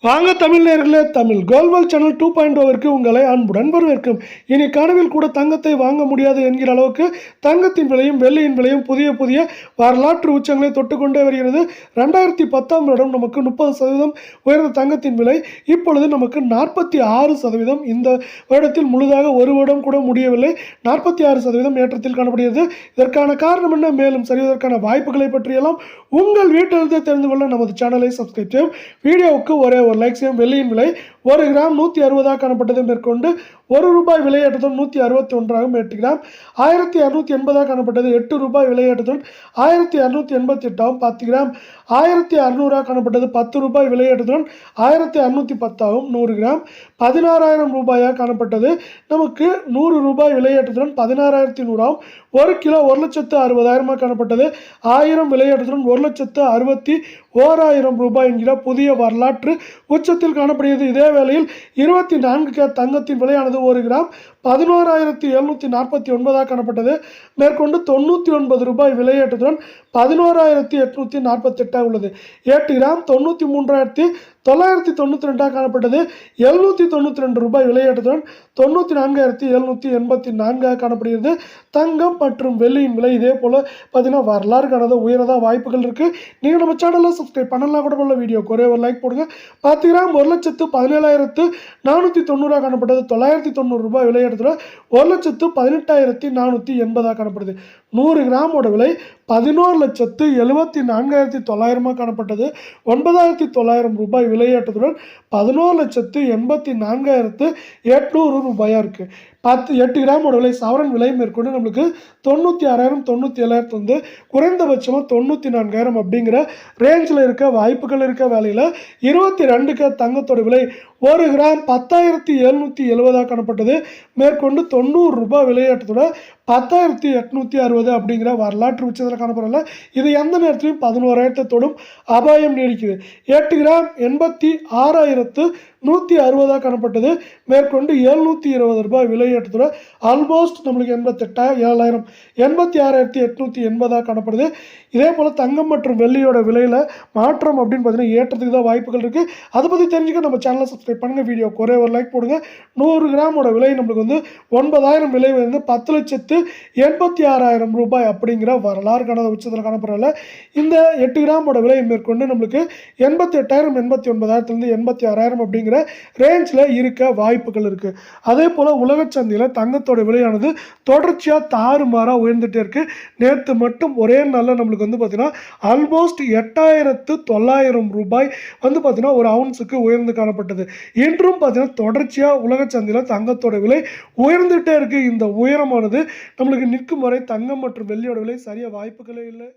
வாங்க தமிழ் நேயர்களே, தமிழ் கோல்வல் சேனல் 2.0 உங்களை அன்புடன் வரவேற்கும். இனி கனவில் கூட தங்கத்தை வாங்க முடியாது என்கிற அளவுக்கு தங்கத்தின் விலையும் வெள்ளியின் விலையும் புதிய புதிய வரலாற்று உச்சங்களை தொட்டுக்கொண்டே வருகிறது. 2010ஆம் வருடம் நமக்கு 30% உயர்ந்த தங்கத்தின் விலை இப்பொழுது நமக்கு 46%. இந்த வருடத்தில் முழுதாக ஒரு வருடம் கூட முடியவில்லை, 46% ஏற்றத்தில் காணப்படுகிறது. இதற்கான காரணம் என்ன, மேலும் சரிவதற்கான வாய்ப்புகளை பற்றியெல்லாம் உங்கள் வீட்டிலிருந்து தெரிந்து கொள்ள நமது சேனலை சப்ஸ்கிரைப் செய்யும். வீடியோவுக்கு ஒரே ஒரு லைக் செய்யும். வெள்ளியின் விலை 1 கிராம் 160 காணப்பட்டது. மேற்கொண்டு ₹1 விலையேற்றத்துடன் 161 8 கிராம் 1280 காணப்பட்டது. ₹8 விலையேற்றத்துடன் 1288 10 கிராம் 1600 காணப்பட்டது. ₹10 விலையேற்றத்துடன் 1610 100 கிராம் ₹16,000 காணப்பட்டது. நமக்கு ₹100 விலையேற்றத்துடன் 16,100 1 கிலோ 1,60,000 காணப்பட்டது. 1000 விலையேற்றத்துடன் ₹1,61,000 என்கிற புதிய வரலாற்று உச்சத்தில் காணப்படுகிறது. இதே வேளையில் 24 கேரட் தங்கத்தின் விலையானது 1 கிராம் 11,749 காணப்பட்டது. மேற்கொண்டு ₹99 விலையேற்றத்துடன் 11,848 உள்ளது. 8 கிராம் 93,992 காணப்பட்டது. ₹792 விலையேற்றத்துடன் 94,784 காணப்படுகிறது. தங்கம் மற்றும் வெள்ளியின் விலை இதே போல பார்த்தீங்கன்னா வரலாறு காணாத உயரதா வாய்ப்புகள் இருக்கு. நீங்கள் நம்ம சேனலை சப்ஸ்கிரைப் பண்ணலாம் கூட போல, வீடியோ ஒரே ஒரு லைக் போடுங்க. 10 கிராம் 1,17,490 காணப்பட்டது. ₹990 விலையேற்றத்துடன் 1,18,480 காணப்படுது. 100 கிராமோட விலை 11,74,900 காணப்பட்டது. ₹9,900 விலையேற்றத்துடன் 11,84,800 இருக்கு. 8 கிராமோட விலை சவரன் விலை மேற்கொண்டு நம்மளுக்கு 96,000 97,000 வந்து குறைந்தபட்சமாக 94,000 அப்படிங்கிற ரேஞ்சில் இருக்க வாய்ப்புகள் இருக்க வேலையில் 22 கேரட் தங்கத்தோட விலை 1 கிராம் 10,770 காணப்பட்டது. மேற்கொண்டு ₹90 விலையேற்றத்தோட 10,860 அப்படிங்கிற வரலாற்று உச்சத்தில் காணப்படல. இது எந்த நேரத்திலையும் 11,000 தொடும் அபாயம் நீடிக்குது. 8 கிராம் 86,160 காணப்பட்டது. மேற்கொண்டு ₹720 விலையேற்றத்தோட ஆல்மோஸ்ட் நம்மளுக்கு 88,700 86,880 காணப்படுது. இதே போல் தங்கம் மற்றும் வெள்ளியோட விலையில் மாற்றம் அப்படின்னு பார்த்தீங்கன்னா ஏற்றத்துக்கு தான் வாய்ப்புகள் இருக்குது. அதை பற்றி தெரிஞ்சுக்க நம்ம சேனலை சப்ஸ்கிரைப் பண்ணுங்கள். வீடியோ ஒரே ஒரு லைக் போடுங்க. 100 கிராமோட விலை நம்மளுக்கு வந்து 9,000 விலை வந்து 10,86,000 அப்படிங்கிற வரலாறு காணாத உச்சத்தில் காணப்படல. இந்த 8 கிராமோட விலை மேற்கொண்டு நம்மளுக்கு 88,000 89,000 86,000 அப்படிங்கிற ரேஞ்சில் இருக்க வாய்ப்புகள் இருக்குது. அதே போல் உலக சந்தையில் தங்கத்தோட விலையானது தொடர்ச்சியாக தாறுமாறாக உயர்ந்துகிட்டே இருக்குது. நேற்று மட்டும் ஒரே நாளில் நம்மளுக்கு வந்து பார்த்தீங்கன்னா ஆல்மோஸ்ட் ₹8,900 வந்து பார்த்தீங்கன்னா ஒரு அவுன்ஸுக்கு உயர்ந்து காணப்பட்டது. இன்றும் பார்த்தீங்கன்னா தொடர்ச்சியாக உலக சந்தையில் தங்கத்தோட விலை உயர்ந்துகிட்டே இருக்குது. இந்த உயரமானது நம்மளுக்கு நிற்கும் வரை தங்கம் மற்றும் வெள்ளியோட விலை சரிய வாய்ப்புகளே இல்லை.